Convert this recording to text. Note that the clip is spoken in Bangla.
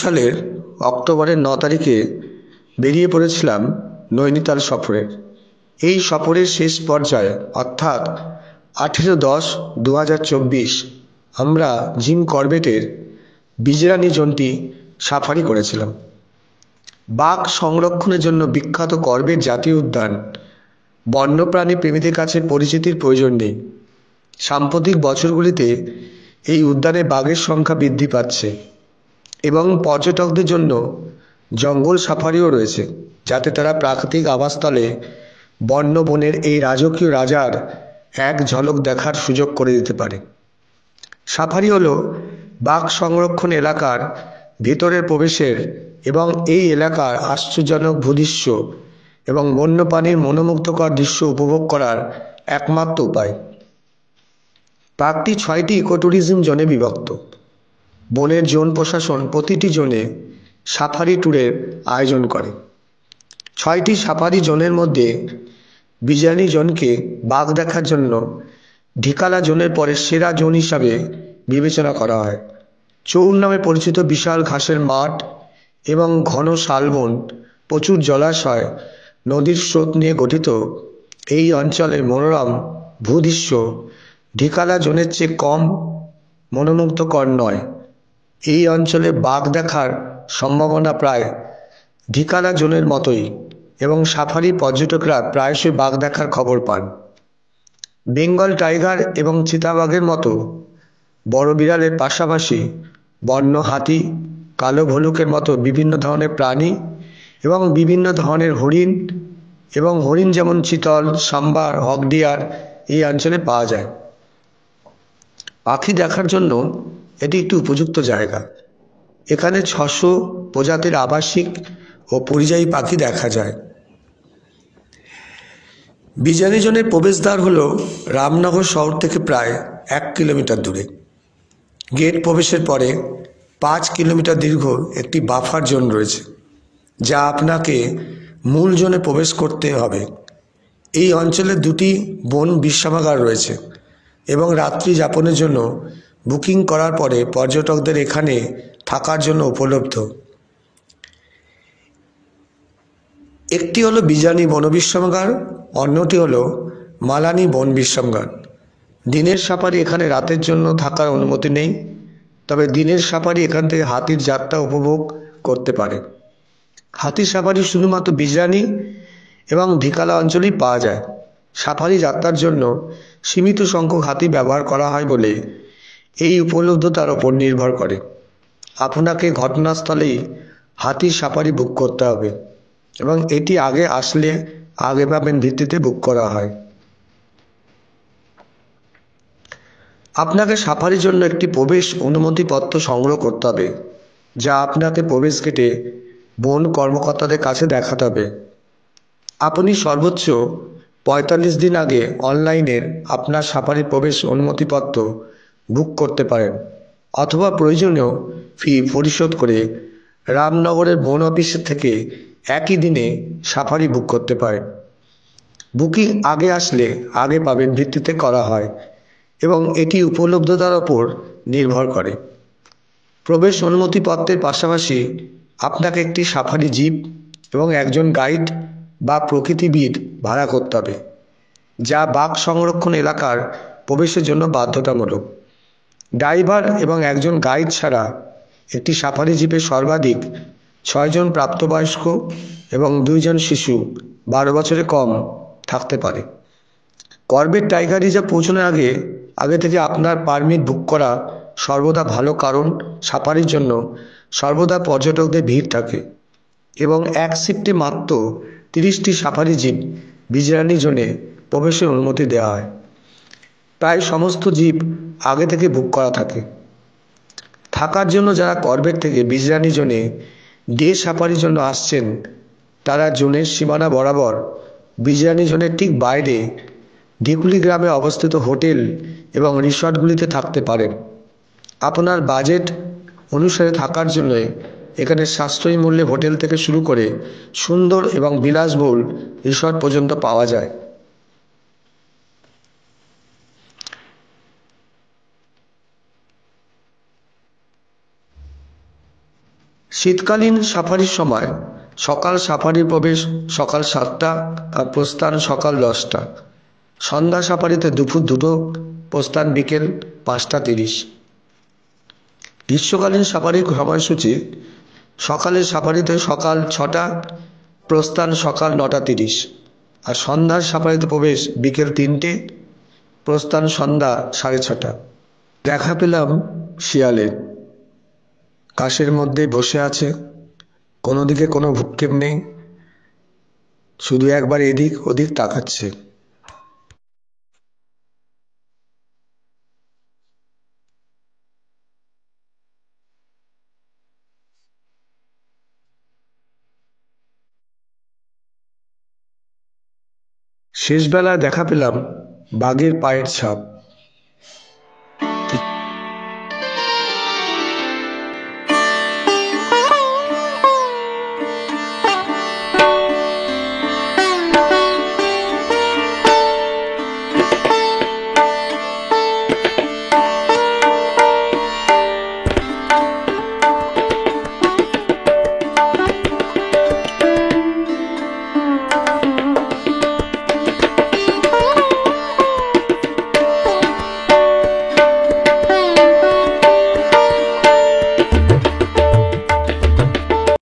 সালের অক্টোবরের 9 তারিখে বেরিয়ে পড়েছিলাম নৈনিতাল সফরে। এই সফরের শেষ পর্যায়ে অর্থাৎ 18-10-2024 আমরা জিম করবেটের বিজরানি জোনটি সাফারি করেছিলাম। বাঘ সংরক্ষণের জন্য বিখ্যাত করবেট জাতীয় উদ্যান বন্যপ্রাণী প্রেমীদের কাছে পরিচিতির প্রয়োজন নেই। সাম্প্রতিক বছরগুলিতে এই উদ্যানে বাঘের সংখ্যা বৃদ্ধি পাচ্ছে এবং পর্যটকদের জন্য জঙ্গল সাফারিও রয়েছে, যাতে তারা প্রাকৃতিক আবাসস্থলে বন্য বনের এই রাজকীয় রাজার এক ঝলক দেখার সুযোগ করে দিতে পারে। সাফারি হলো বাঘ সংরক্ষণ এলাকার ভেতরের প্রবেশের এবং এই এলাকার আশ্চর্যজনক ভূদৃশ্য এবং বন্যপ্রাণীর মনোমুগ্ধকর দৃশ্য উপভোগ করার একমাত্র উপায়। পার্কটি 6টি ইকোট্যুরিজম জোনে বিভক্ত। বনের জোন প্রশাসন প্রতিটি জোনে সাফারি ট্যুরের আয়োজন করে। 6টি সাফারি জোনের মধ্যে বিজরানি জোনকে বাঘ দেখার জন্য ঢিকালা জোনের পরে সেরা জোন হিসাবে বিবেচনা করা হয়। চৌর নামে পরিচিত বিশাল ঘাসের মাঠ এবং ঘন শালবন, প্রচুর জলাশয়, নদীর স্রোত নিয়ে গঠিত এই অঞ্চলের মনোরম ভূদৃশ্য ঢিকালা জোনের চেয়ে কম মনোমুগ্ধকর নয়। এই অঞ্চলে বাঘ দেখার সম্ভাবনা প্রায় ঢিকালা জোনের মতোই এবং সাফারি পর্যটকরা প্রায়শই বাঘ দেখার খবর পান। বেঙ্গল টাইগার এবং চিতাবাঘের মতো বড় বিড়ালের পাশাপাশি বন্য হাতি, কালো ভল্লুকের মতো বিভিন্ন ধরনের প্রাণী এবং বিভিন্ন ধরনের হরিণ যেমন চিতল, সাম্বার, হকডিয়ার এই অঞ্চলে পাওয়া যায়। পাখি দেখার জন্য এটি একটি উপযুক্ত জায়গা। এখানে 600 প্রজাতির আবাসিক ও পরিযায়ী পাখি দেখা যায়। বিজরানি জোনের প্রবেশদ্বার হলো রামনগর শহর থেকে প্রায় 1 কিলোমিটার দূরে। গেট প্রবেশের পরে 5 কিলোমিটার দীর্ঘ একটি বাফার জোন রয়েছে, যা আপনাকে মূল জোনে প্রবেশ করতে হবে। এই অঞ্চলে 2টি বন বিশ্রামাগার রয়েছে এবং রাত্রি যাপনের জন্য বুকিং করার পরে পর্যটকদের এখানে থাকার জন্য উপলব্ধ। একটি হলো বিজরানি বন বিশ্রামাগার, অন্যটি হলো মালানি বন বিশ্রামাগার। দিনের সাফারি এখানে রাতের জন্য থাকার অনুমতি নেই, তবে দিনের সাফারি এখান থেকে হাতির যাত্রা উপভোগ করতে পারে। হাতির সাফারি শুধুমাত্র বিজরানি এবং ঢিকালা অঞ্চলেই পাওয়া যায়। সাফারি যাত্রার জন্য সীমিত সংখ্যক হাতি ব্যবহার করা হয় বলে এই উপলব্ধতার ওপর নির্ভর করে। আপনাকে ঘটনাস্থলেই হাতির সাফারি বুক করতে হবে এবং এটি আগে আসলে আগে পাবেন ভিত্তিতে বুক করা হয়। আপনাকে সাফারির জন্য একটি প্রবেশ অনুমতিপত্র সংগ্রহ করতে হবে, যা আপনাকে প্রবেশ গেটে বন কর্মকর্তাদের কাছে দেখাতে হবে। আপনি সর্বোচ্চ 45 দিন আগে অনলাইনে আপনার সাফারি প্রবেশ অনুমতিপত্র বুক করতে পারেন অথবা প্রয়োজনীয় ফি পরিশোধ করে রামনগরের বন অফিস থেকে একই দিনে সাফারি বুক করতে পারেন। বুকিং আগে আসলে আগে পাবেন ভিত্তিতে করা হয় এবং এটি উপলব্ধতার ওপর নির্ভর করে। প্রবেশ অনুমতিপত্রের পাশাপাশি আপনাকে একটি সাফারি জিপ এবং একজন গাইড বা প্রকৃতিবিদ ভাড়া করতে হবে, যা বাঘ সংরক্ষণ এলাকার প্রবেশের জন্য বাধ্যতামূলক। ড্রাইভার এবং একজন গাইড ছাড়া একটি সাফারি জিপে সর্বাধিক 6 জন প্রাপ্তবয়স্ক এবং 2 জন শিশু 12 বছরের কম থাকতে পারে। করবেট টাইগার রিজার্ভ পৌঁছানোর আগে থেকে আপনার পারমিট বুক করা সর্বদা ভালো, কারণ সাফারির জন্য সর্বদা পর্যটকদের ভিড় থাকে এবং এক শিফটে মাত্র 30টি সাফারি জিপ বিজরানি জোনে প্রবেশের অনুমতি দেওয়া হয়। প্রায় সমস্ত জিপ আগে থেকে বুক করা থাকে। থাকার জন্য যারা করবেট থেকে বিজরানি জোনে ডে সাফারির জন্য আসছেন, তারা জোনের সীমানা বরাবর বিজরানি জোনের ঠিক বাইরে ঢিকুলি গ্রামে অবস্থিত হোটেল এবং রিসর্টগুলিতে থাকতে পারেন। আপনার বাজেট অনুসারে থাকার জন্য এখানে সাশ্রয়ী মূল্যে হোটেল থেকে শুরু করে সুন্দর এবং বিলাসবহুল রিসর্ট পর্যন্ত পাওয়া যায়। শীতকালীন সাফারির সময় সকাল সাফারির প্রবেশ সকাল 7টা আর প্রস্থান সকাল 10টা। সন্ধ্যা সাফারিতে দুপুর 2টো, প্রস্থান বিকেল 5টা 30। গ্রীষ্মকালীন সাফারির সময়সূচি সকালের সাফারিতে সকাল 6টা, প্রস্থান সকাল 9টা 30। আর সন্ধ্যার সাফারিতে প্রবেশ বিকেল 3টে, প্রস্থান সন্ধ্যা 6:30। দেখা পেলাম শিয়ালের। ঘাসের মধ্যে বসে আছে, কোনো দিকে কোনো ভ্রুক্ষেপ নেই, শুধু একবার এদিক ওদিক তাকাচ্ছে। শেষবেলায় দেখা পেলাম বাঘের পায়ের ছাপ।